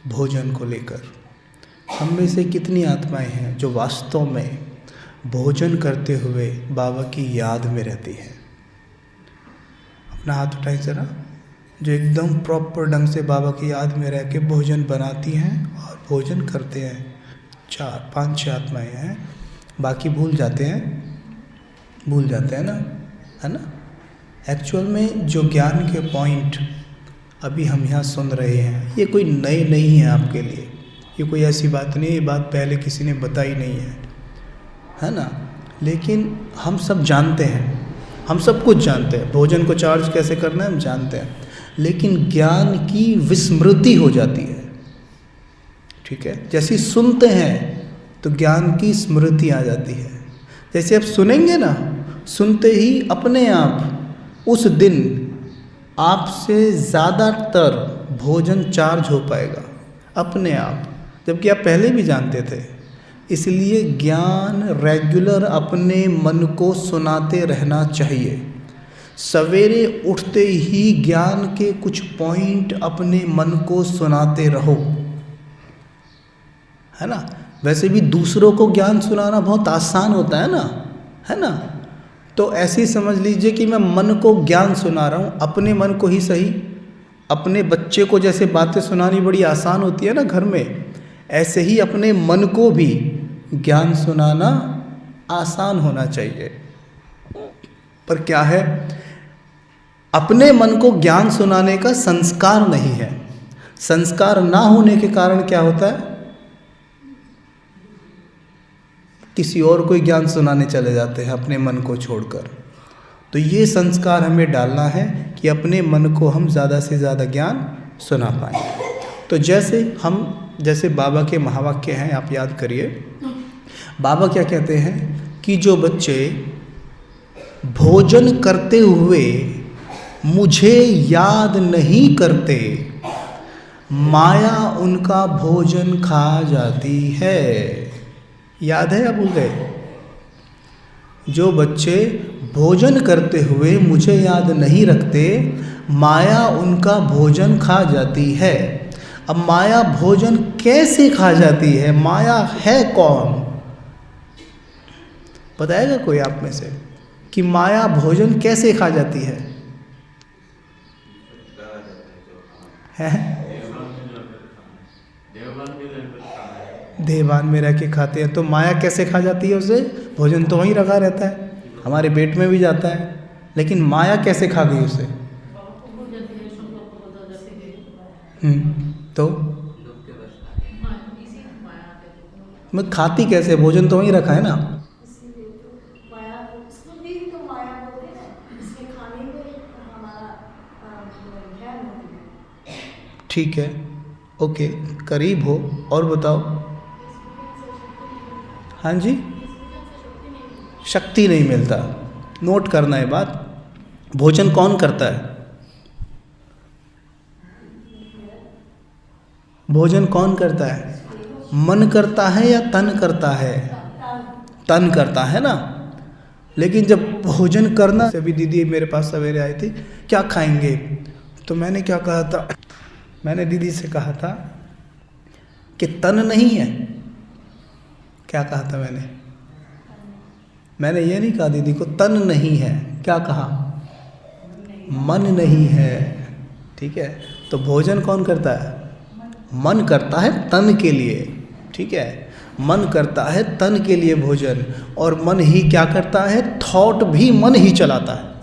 भोजन को लेकर। हम में से कितनी आत्माएं हैं जो वास्तव में भोजन करते हुए बाबा की याद में रहती हैं? अपना हाथ उठाएं ज़रा, जो एकदम प्रॉपर ढंग से बाबा की याद में रह के भोजन बनाती हैं और भोजन करते हैं। 4-5-6 आत्माएं हैं, बाकी भूल जाते हैं ना, है ना। एक्चुअल में जो ज्ञान के पॉइंट अभी हम यहाँ सुन रहे हैं, ये कोई नई नहीं है आपके लिए, ये कोई ऐसी बात नहीं है, ये बात पहले किसी ने बताई नहीं है ना। लेकिन हम सब जानते हैं, हम सब कुछ जानते हैं, भोजन को चार्ज कैसे करना है हम जानते हैं, लेकिन ज्ञान की विस्मृति हो जाती है। ठीक है, जैसे सुनते हैं तो ज्ञान की स्मृति आ जाती है। जैसे आप सुनेंगे ना, सुनते ही अपने आप उस दिन आपसे ज़्यादातर भोजन चार्ज हो पाएगा अपने आप, जबकि आप पहले भी जानते थे। इसलिए ज्ञान रेगुलर अपने मन को सुनाते रहना चाहिए। सवेरे उठते ही ज्ञान के कुछ पॉइंट अपने मन को सुनाते रहो, है ना। वैसे भी दूसरों को ज्ञान सुनाना बहुत आसान होता है ना। तो ऐसे ही समझ लीजिए कि मैं मन को ज्ञान सुना रहा हूँ, अपने मन को ही सही। अपने बच्चे को जैसे बातें सुनानी बड़ी आसान होती है ना घर में, ऐसे ही अपने मन को भी ज्ञान सुनाना आसान होना चाहिए। पर क्या है, अपने मन को ज्ञान सुनाने का संस्कार नहीं है। संस्कार ना होने के कारण क्या होता है, किसी और को ज्ञान सुनाने चले जाते हैं अपने मन को छोड़कर। तो ये संस्कार हमें डालना है कि अपने मन को हम ज़्यादा से ज़्यादा ज्ञान सुना पाएँ। तो जैसे बाबा के महावाक्य हैं, आप याद करिए। बाबा क्या कहते हैं कि जो बच्चे भोजन करते हुए मुझे याद नहीं करते, माया उनका भोजन खा जाती है। याद है या भूल गए? जो बच्चे भोजन करते हुए मुझे याद नहीं रखते, माया उनका भोजन खा जाती है। अब माया भोजन कैसे खा जाती है? माया है कौन? बताएगा कोई आप में से कि माया भोजन कैसे खा जाती है? देवान में रह के खाते हैं, तो माया कैसे खा जाती है उसे? भोजन तो वहीं रखा रहता है, हमारे पेट में भी जाता है, लेकिन माया कैसे खा गई उसे? तो मैं खाती कैसे? भोजन तो वहीं रखा है ना। ठीक है, ओके, करीब हो। और बताओ। हाँ जी, शक्ति नहीं मिलता। नोट करना है बात। भोजन कौन करता है? भोजन कौन करता है? मन करता है या तन करता है? तन करता है ना। लेकिन जब भोजन करना, अभी दीदी मेरे पास सवेरे आई थी, क्या खाएंगे? तो मैंने क्या कहा था, मैंने दीदी से कहा था कि तन नहीं है। क्या कहा था मैंने ये नहीं कहा दीदी को तन नहीं है, क्या कहा? मन नहीं है। ठीक है, तो भोजन कौन करता है? मन करता है तन के लिए। ठीक है, मन करता है तन के लिए भोजन, और मन ही क्या करता है? थॉट भी मन ही चलाता है,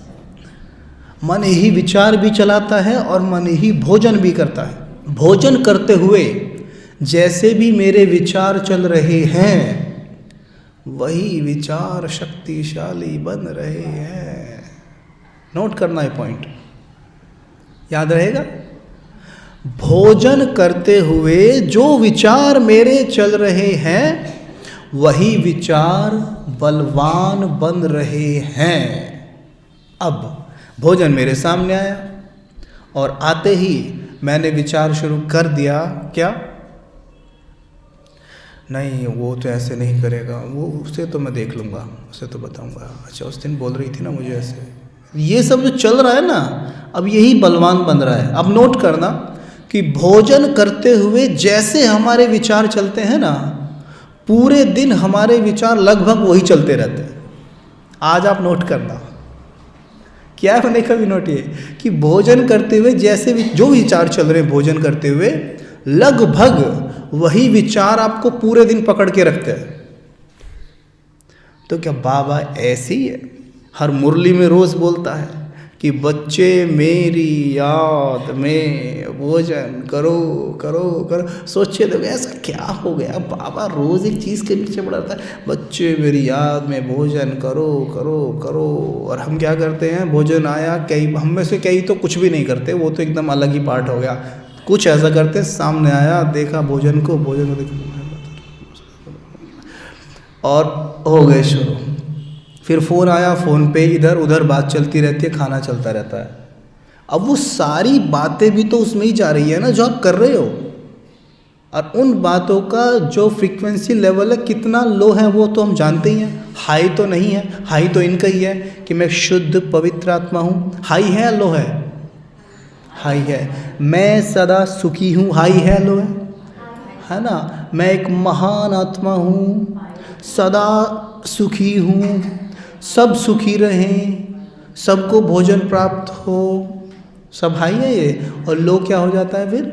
मन ही विचार भी चलाता है, और मन ही भोजन भी करता है। भोजन करते हुए जैसे भी मेरे विचार चल रहे हैं, वही विचार शक्तिशाली बन रहे हैं। नोट करना है पॉइंट, याद रहेगा। भोजन करते हुए जो विचार मेरे चल रहे हैं, वही विचार बलवान बन रहे हैं। अब भोजन मेरे सामने आया, और आते ही मैंने विचार शुरू कर दिया, क्या? नहीं, वो तो ऐसे नहीं करेगा, वो उसे तो मैं देख लूँगा, उसे तो बताऊँगा। अच्छा, उस दिन बोल रही थी ना मुझे ऐसे। ये सब जो चल रहा है ना, अब यही बलवान बन रहा है। अब नोट करना कि भोजन करते हुए जैसे हमारे विचार चलते हैं ना, पूरे दिन हमारे विचार लगभग वही चलते रहते हैं। आज आप नोट करना, क्या मैंने कभी नोट किया कि भोजन करते हुए जैसे जो विचार चल रहे हैं भोजन करते हुए, लगभग वही विचार आपको पूरे दिन पकड़ के रखते हैं। तो क्या बाबा ऐसे ही है? हर मुरली में रोज बोलता है कि बच्चे मेरी याद में भोजन करो करो करो। सोचिए तो ऐसा क्या हो गया, बाबा रोज एक चीज़ के पीछे पड़ा रहता है, बच्चे मेरी याद में भोजन करो करो करो। और हम क्या करते हैं, भोजन आया, कई हम में से कई तो कुछ भी नहीं करते, वो तो एकदम अलग ही पार्ट हो गया। कुछ ऐसा करते, सामने आया देखा भोजन को देखा और हो गए शुरू। फिर फ़ोन आया, फ़ोन पे इधर उधर बात चलती रहती है, खाना चलता रहता है। अब वो सारी बातें भी तो उसमें ही जा रही है ना जो आप कर रहे हो, और उन बातों का जो फ्रीक्वेंसी लेवल है कितना लो है वो तो हम जानते ही हैं। हाई तो नहीं है, हाई तो इनका ही है कि मैं शुद्ध पवित्र आत्मा हूँ। हाई है लो है? हाई है। मैं सदा सुखी हूँ, हाई है लो है ना? मैं एक महान आत्मा हूँ, सदा सुखी हूँ, सब सुखी रहें, सबको भोजन प्राप्त हो, सब हाई है ये। और लो क्या हो जाता है फिर?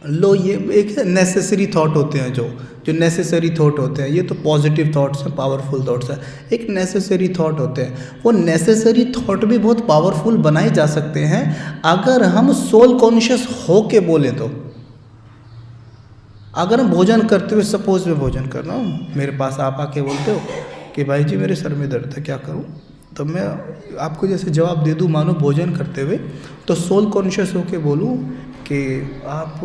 लो ये एक नेसेसरी थॉट होते हैं, जो नेसेसरी थॉट होते हैं, ये तो पॉजिटिव थॉट्स हैं, पावरफुल थॉट्स हैं, एक नेसेसरी थॉट होते हैं। वो नेसेसरी थॉट भी बहुत पावरफुल बनाए जा सकते हैं अगर हम सोल कॉन्शियस हो के बोले तो। अगर हम भोजन करते हुए, सपोज मैं भोजन कर रहा हूँ, मेरे पास आप आके बोलते हो कि भाई जी मेरे सर में दर्द है, क्या करूँ? तो मैं आपको जैसे जवाब दे दूँ मानो भोजन करते हुए, तो सोल कॉन्शियस होके बोलूँ कि आप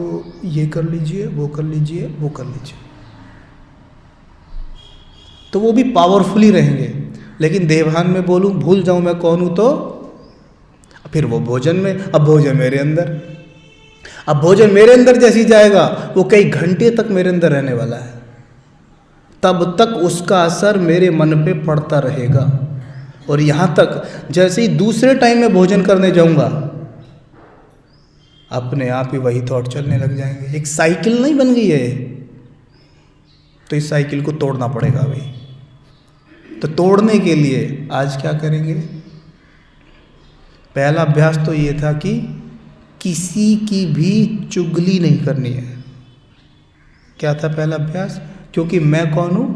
ये कर लीजिए, वो कर लीजिए, वो कर लीजिए, तो वो भी पावरफुली रहेंगे। लेकिन देवभान में बोलूँ, भूल जाऊँ मैं कौन हूँ, तो फिर वो भोजन में, अब भोजन मेरे अंदर, अब भोजन मेरे अंदर जैसी जाएगा वो कई घंटे तक मेरे अंदर रहने वाला है, तब तक उसका असर मेरे मन पे पड़ता रहेगा। और यहाँ तक जैसे ही दूसरे टाइम में भोजन करने जाऊँगा, अपने आप ही वही थॉट चलने लग जाएंगे। एक साइकिल नहीं बन गई है, तो इस साइकिल को तोड़ना पड़ेगा भाई। तो तोड़ने के लिए आज क्या करेंगे? पहला अभ्यास तो ये था कि किसी की भी चुगली नहीं करनी है। क्या था पहला अभ्यास? क्योंकि मैं कौन हूँ?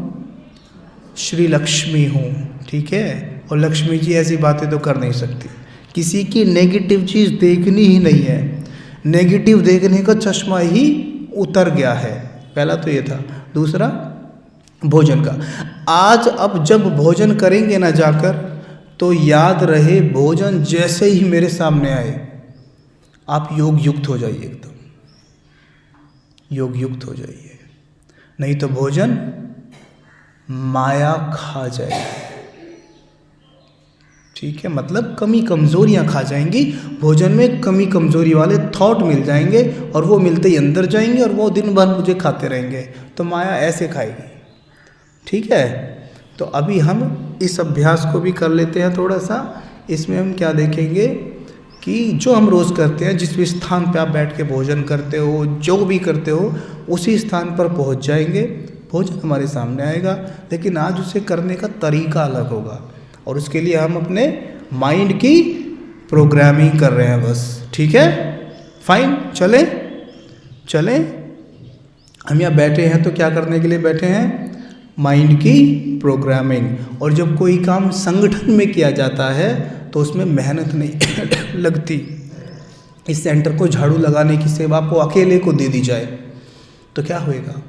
श्री लक्ष्मी हूँ, ठीक है? और लक्ष्मी जी ऐसी बातें तो कर नहीं सकती। किसी की नेगेटिव चीज़ देखनी ही नहीं है, नेगेटिव देखने का चश्मा ही उतर गया है। पहला तो ये था। दूसरा भोजन का। आज अब जब भोजन करेंगे ना जाकर, तो याद रहे भोजन जैसे ही मेरे सामने आए आप योग युक्त हो जाइए, एकदम योग युक्त हो जाइए, नहीं तो भोजन माया खा जाएगी, ठीक है? मतलब कमी कमजोरियां खा जाएंगी, भोजन में कमी कमजोरी वाले थॉट मिल जाएंगे, और वो मिलते ही अंदर जाएंगे और वो दिन भर मुझे खाते रहेंगे, तो माया ऐसे खाएगी, ठीक है? तो अभी हम इस अभ्यास को भी कर लेते हैं थोड़ा सा। इसमें हम क्या देखेंगे कि जो हम रोज़ करते हैं, जिस भी स्थान पे आप बैठ के भोजन करते हो, जो भी करते हो, उसी स्थान पर पहुंच जाएंगे, भोजन हमारे सामने आएगा। लेकिन आज उसे करने का तरीका अलग होगा, और उसके लिए हम अपने माइंड की प्रोग्रामिंग कर रहे हैं बस, ठीक है? फाइन, चलें। हम यहाँ बैठे हैं तो क्या करने के लिए बैठे हैं? माइंड की प्रोग्रामिंग। और जब कोई काम संगठन में किया जाता है तो उसमें मेहनत नहीं लगती। इस सेंटर को झाड़ू लगाने की सेवा को अकेले को दे दी जाए तो क्या होएगा?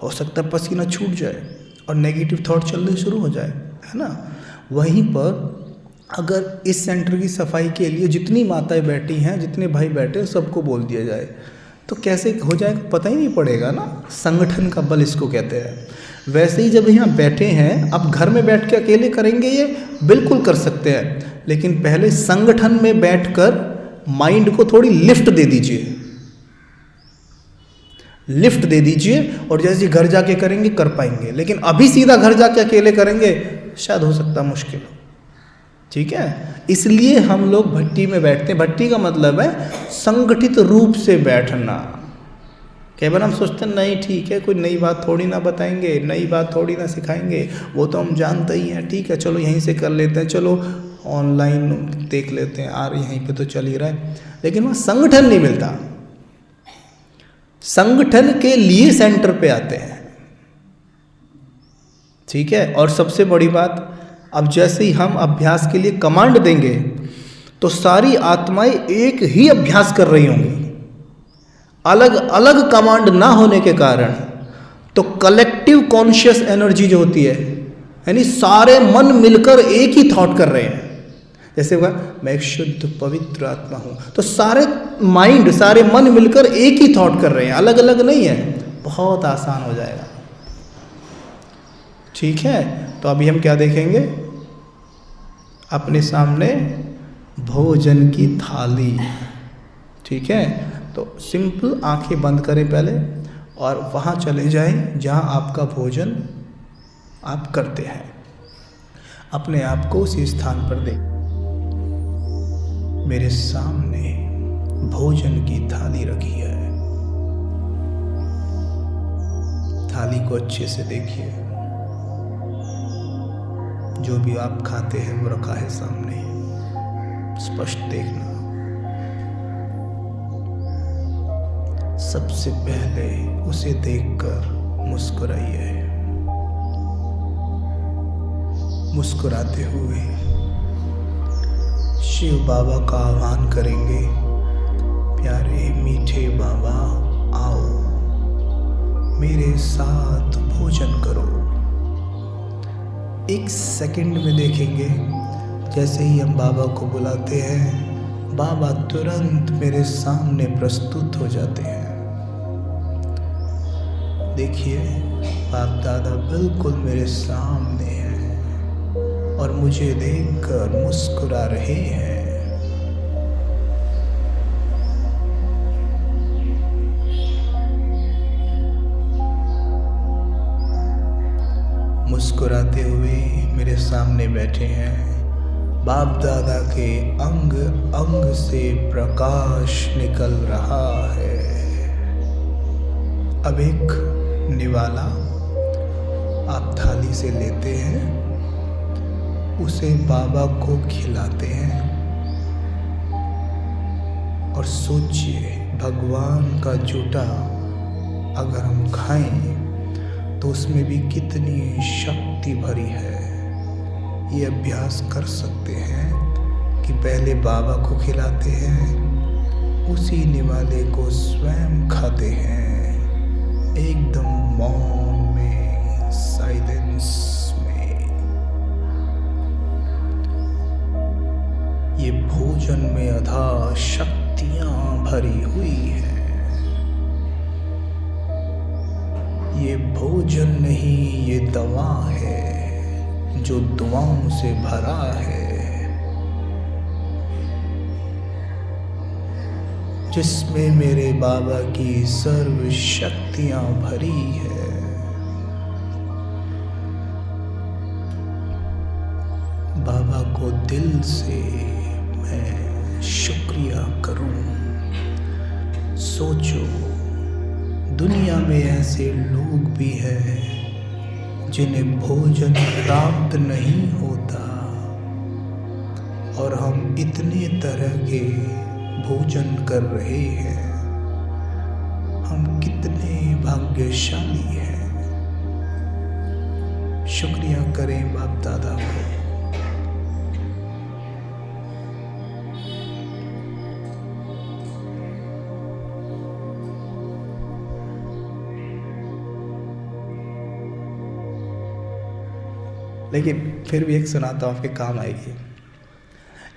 हो सकता है पसीना छूट जाए और नेगेटिव थॉट चलने शुरू हो जाए, है ना? वहीं पर अगर इस सेंटर की सफाई के लिए जितनी माताएं बैठी हैं, जितने भाई बैठे हैं, सबको बोल दिया जाए तो कैसे हो जाएगा? पता ही नहीं पड़ेगा ना। संगठन का बल इसको कहते हैं। वैसे ही जब यहाँ बैठे हैं, अब घर में बैठ के अकेले करेंगे ये बिल्कुल कर सकते हैं, लेकिन पहले संगठन में बैठकर माइंड को थोड़ी लिफ्ट दे दीजिए, लिफ्ट दे दीजिए, और जैसे घर जाके करेंगे कर पाएंगे। लेकिन अभी सीधा घर जाके अकेले करेंगे शायद हो सकता मुश्किल हो। ठीक है। इसलिए हम लोग भट्टी में बैठते हैं। भट्टी का मतलब है संगठित रूप से बैठना। कई बार हम सोचते हैं नहीं ठीक है, कोई नई बात थोड़ी ना बताएंगे, नई बात थोड़ी ना सिखाएंगे, वो तो हम जानते ही हैं, ठीक है चलो यहीं से कर लेते हैं, चलो ऑनलाइन देख लेते हैं, यार यहीं पे तो चल ही रहा है। लेकिन वहाँ संगठन नहीं मिलता। संगठन के लिए सेंटर पे आते हैं, ठीक है। और सबसे बड़ी बात, अब जैसे ही हम अभ्यास के लिए कमांड देंगे तो सारी आत्माएं एक ही अभ्यास कर रही होंगी। अलग अलग कमांड ना होने के कारण तो कलेक्टिव कॉन्शियस एनर्जी जो होती है, यानी सारे मन मिलकर एक ही थॉट कर रहे हैं। जैसे हुआ मैं एक शुद्ध पवित्र आत्मा हूं, तो सारे माइंड, सारे मन मिलकर एक ही थॉट कर रहे हैं, अलग अलग नहीं है। बहुत आसान हो जाएगा, ठीक है। तो अभी हम क्या देखेंगे, अपने सामने भोजन की थाली, ठीक है। तो सिंपल आंखें बंद करें पहले और वहाँ चले जाएं जहाँ आपका भोजन आप करते हैं। अपने आप को उसी स्थान पर दें। मेरे सामने भोजन की थाली रखी है। थाली को अच्छे से देखिए। जो भी आप खाते हैं वो रखा है सामने, स्पष्ट देखना। सबसे पहले उसे देखकर मुस्कुराइए। मुस्कुराते हुए शिव बाबा का आह्वान करेंगे, प्यारे मीठे बाबा आओ मेरे साथ भोजन करो। 1 सेकंड में देखेंगे जैसे ही हम बाबा को बुलाते हैं, बाबा तुरंत मेरे सामने प्रस्तुत हो जाते हैं। देखिए बाप दादा बिल्कुल मेरे सामने हैं और मुझे देखकर मुस्कुरा रहे हैं। मुस्कुराते हुए मेरे सामने बैठे हैं। बाप दादा के अंग अंग से प्रकाश निकल रहा है। अब एक निवाला आप थाली से लेते हैं, उसे बाबा को खिलाते हैं और सोचिए भगवान का जूठा अगर हम खाएं तो उसमें भी कितनी शक्ति भरी है। ये अभ्यास कर सकते हैं कि पहले बाबा को खिलाते हैं, उसी निवाले को स्वयं खाते हैं, एकदम मौन में, साइलेंस में। ये भोजन में अथाह शक्तियां भरी हुई हैं। ये भोजन नहीं, ये दवा है जो दुआओं से भरा है, जिसमें मेरे बाबा की सर्व शक्तियां भरी है। बाबा को दिल से मैं शुक्रिया करूं। सोचो दुनिया में ऐसे लोग भी हैं जिन्हें भोजन प्राप्त नहीं होता और हम इतने तरह के भोजन कर रहे हैं। हम कितने भाग्यशाली हैं। शुक्रिया करें बाप दादा को। लेकिन फिर भी एक सुनाता हूँ, आपके काम आएगी।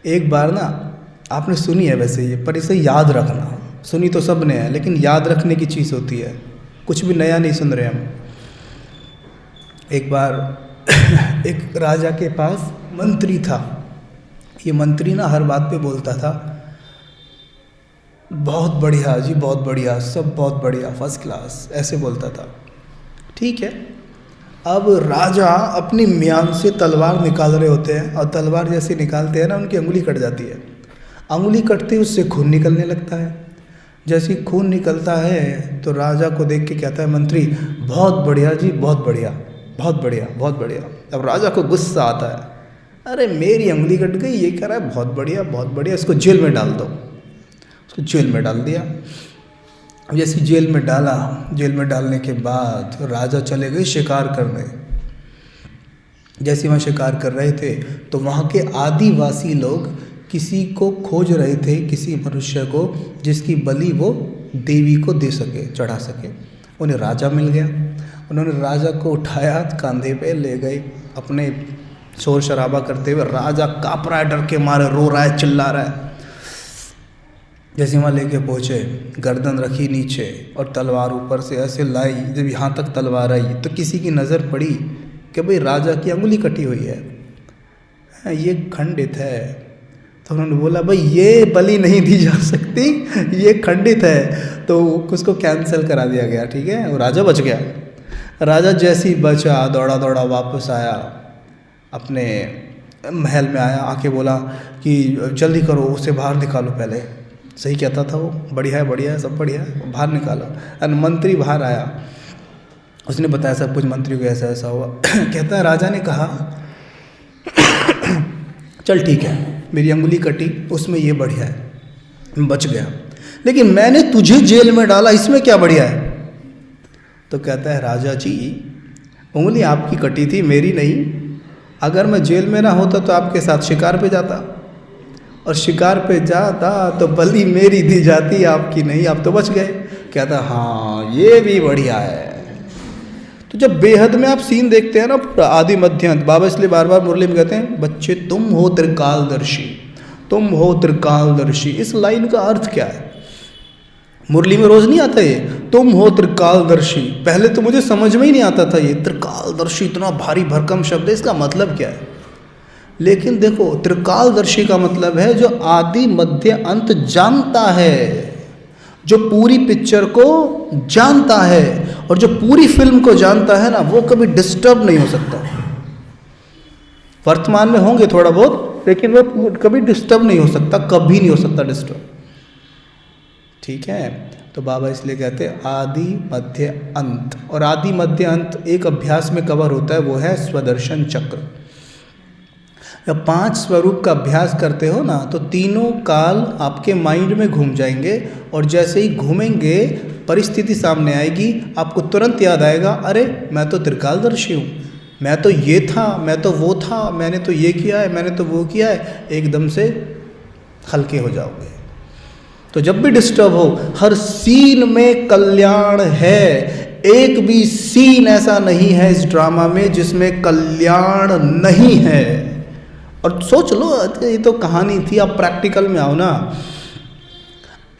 एक बार ना, आपने सुनी है वैसे ये, पर इसे याद रखना। सुनी तो सब ने है, लेकिन याद रखने की चीज़ होती है। कुछ भी नया नहीं सुन रहे हम। एक बार एक राजा के पास मंत्री था। ये मंत्री ना हर बात पे बोलता था, बहुत बढ़िया जी, बहुत बढ़िया, सब बहुत बढ़िया, फर्स्ट क्लास, ऐसे बोलता था। ठीक है, अब राजा अपनी म्यान से तलवार निकाल रहे होते हैं और तलवार जैसे निकालते हैं ना उनकी अंगुली कट जाती है। अंगुली कटते ही उससे खून निकलने लगता है। जैसे ही खून निकलता है तो राजा को देख के कहता है मंत्री, बहुत बढ़िया जी, बहुत बढ़िया, बहुत बढ़िया, बहुत बढ़िया। अब राजा को गुस्सा आता है, अरे मेरी अंगुली कट गई, ये कह रहा है बहुत बढ़िया, बहुत बढ़िया, इसको जेल में डाल दो। उसको जेल में डाल दिया। जैसे जेल में डाला, जेल में डालने के बाद राजा चले गए शिकार करने। जैसे वहाँ शिकार कर रहे थे तो वहाँ के आदिवासी लोग किसी को खोज रहे थे, किसी मनुष्य को जिसकी बलि वो देवी को दे सके, चढ़ा सके। उन्हें राजा मिल गया। उन्होंने राजा को उठाया, कंधे पे ले गए, अपने शोर शराबा करते हुए। राजा काँप रहा है, डर के मारे रो रहा है, चिल्ला रहा है। जैसे वहाँ लेके पहुँचे, गर्दन रखी नीचे और तलवार ऊपर से ऐसे लाई। जब यहाँ तक तलवार आई तो किसी की नज़र पड़ी कि भाई राजा की अंगुली कटी हुई है, ये खंडित है। तो उन्होंने बोला भाई ये बलि नहीं दी जा सकती, ये खंडित है। तो उसको कैंसिल करा दिया गया, ठीक है। वो राजा बच गया। राजा जैसे ही बचा, दौड़ा दौड़ा वापस आया, अपने महल में आया, आके बोला कि जल्दी करो, उसे बाहर निकालो। पहले सही कहता था वो, बढ़िया है, बढ़िया है, सब बढ़िया है, बाहर निकालो। और मंत्री बाहर आया, उसने बताया सब कुछ मंत्री को, ऐसा ऐसा हुआ। कहता है राजा ने कहा चल ठीक है, मेरी अंगुली कटी, उसमें ये बढ़िया है, बच गया, लेकिन मैंने तुझे जेल में डाला, इसमें क्या बढ़िया है? तो कहता है राजा जी, उंगली आपकी कटी थी, मेरी नहीं। अगर मैं जेल में ना होता तो आपके साथ शिकार पे जाता, और शिकार पे जाता तो बलि मेरी दी जाती, आपकी नहीं, आप तो बच गए। कहता हाँ ये भी बढ़िया है। तो जब बेहद में आप सीन देखते हैं ना, आदि मध्य अंत, बाबा इसलिए बार बार मुरली में कहते हैं बच्चे तुम हो त्रिकालदर्शी, तुम हो त्रिकालदर्शी। इस लाइन का अर्थ क्या है? मुरली में रोज नहीं आता ये, तुम हो त्रिकालदर्शी। पहले तो मुझे समझ में ही नहीं आता था ये त्रिकालदर्शी, इतना भारी भरकम शब्द है, इसका मतलब क्या है? लेकिन देखो, त्रिकालदर्शी का मतलब है जो आदि मध्य अंत जानता है, जो पूरी पिक्चर को जानता है, और जो पूरी फिल्म को जानता है ना, वो कभी डिस्टर्ब नहीं हो सकता। वर्तमान में होंगे थोड़ा बहुत, लेकिन वो कभी डिस्टर्ब नहीं हो सकता, कभी नहीं हो सकता डिस्टर्ब, ठीक है। तो बाबा इसलिए कहते हैं आदि मध्य अंत। और आदि मध्य अंत एक अभ्यास में कवर होता है, वो है स्वदर्शन चक्र। जब 5 स्वरूप का अभ्यास करते हो ना, तो तीनों काल आपके माइंड में घूम जाएंगे, और जैसे ही घूमेंगे परिस्थिति सामने आएगी, आपको तुरंत याद आएगा, अरे मैं तो त्रिकालदर्शी हूँ, मैं तो ये था, मैं तो वो था, मैंने तो ये किया है, मैंने तो वो किया है। एकदम से हल्के हो जाओगे। तो जब भी डिस्टर्ब हो, हर सीन में कल्याण है। एक भी सीन ऐसा नहीं है इस ड्रामा में जिसमें कल्याण नहीं है। और सोच लो, ये तो कहानी थी, आप प्रैक्टिकल में आओ ना।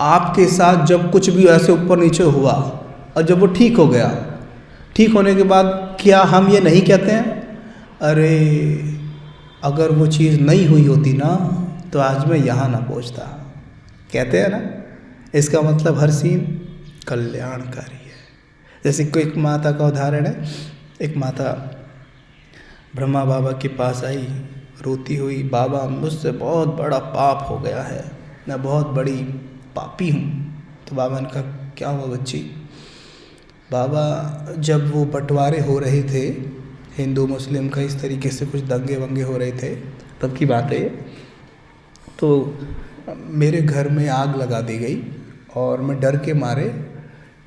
आपके साथ जब कुछ भी ऐसे ऊपर नीचे हुआ और जब वो ठीक हो गया, ठीक होने के बाद क्या हम ये नहीं कहते हैं, अरे अगर वो चीज़ नहीं हुई होती ना तो आज मैं यहाँ ना पहुँचता? कहते हैं ना। इसका मतलब हर सीन कल्याणकारी है। जैसे कोई एक माता का उदाहरण है। एक माता ब्रह्मा बाबा के पास आई, रोती हुई, बाबा मुझसे बहुत बड़ा पाप हो गया है, मैं बहुत बड़ी पापी हूँ। तो बाबा ने कहा क्या हुआ बच्ची? बाबा जब वो बंटवारे हो रहे थे हिंदू मुस्लिम का, इस तरीके से कुछ दंगे वंगे हो रहे थे, तब की बात है। तो मेरे घर में आग लगा दी गई और मैं डर के मारे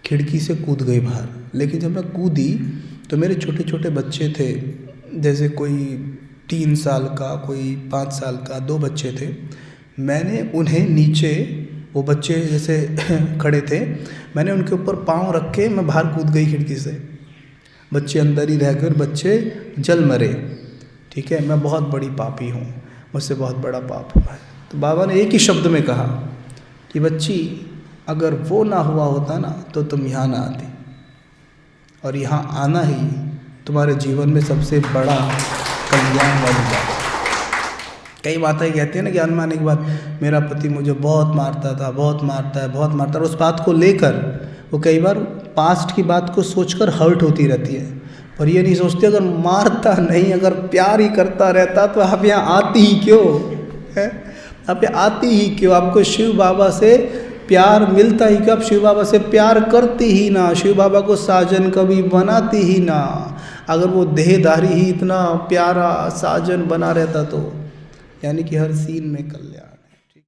खिड़की से कूद गई बाहर। लेकिन जब मैं कूदी तो मेरे छोटे छोटे बच्चे थे, जैसे कोई 3 साल का, कोई 5 साल का, 2 बच्चे थे। मैंने उन्हें नीचे, वो बच्चे जैसे खड़े थे, मैंने उनके ऊपर पाँव रख के मैं बाहर कूद गई खिड़की से। बच्चे अंदर ही रह गए और बच्चे जल मरे। ठीक है, मैं बहुत बड़ी पापी हूँ, मुझसे बहुत बड़ा पाप हुआ है। तो बाबा ने एक ही शब्द में कहा कि बच्ची अगर वो ना हुआ होता ना तो तुम यहाँ ना आती, और यहाँ आना ही तुम्हारे जीवन में सबसे बड़ा कल्याण वाली बात। कई माताएं कहती हैं ना ज्ञान माने के बाद, मेरा पति मुझे बहुत मारता था, बहुत मारता है, बहुत मारता है। उस बात को लेकर वो कई बार पास्ट की बात को सोचकर हर्ट होती रहती है। पर ये नहीं सोचते अगर मारता नहीं, अगर प्यार ही करता रहता तो आप यहाँ आती ही क्यों है? आप यहाँ आती ही क्यों? आपको शिव बाबा से प्यार मिलता ही क्यों? आप शिव बाबा से प्यार करती ही ना, शिव बाबा को साजन कभी बनाती ही ना। अगर वो देहधारी ही इतना प्यारा साजन बना रहता तो यानी कि हर सीन में कल्याण।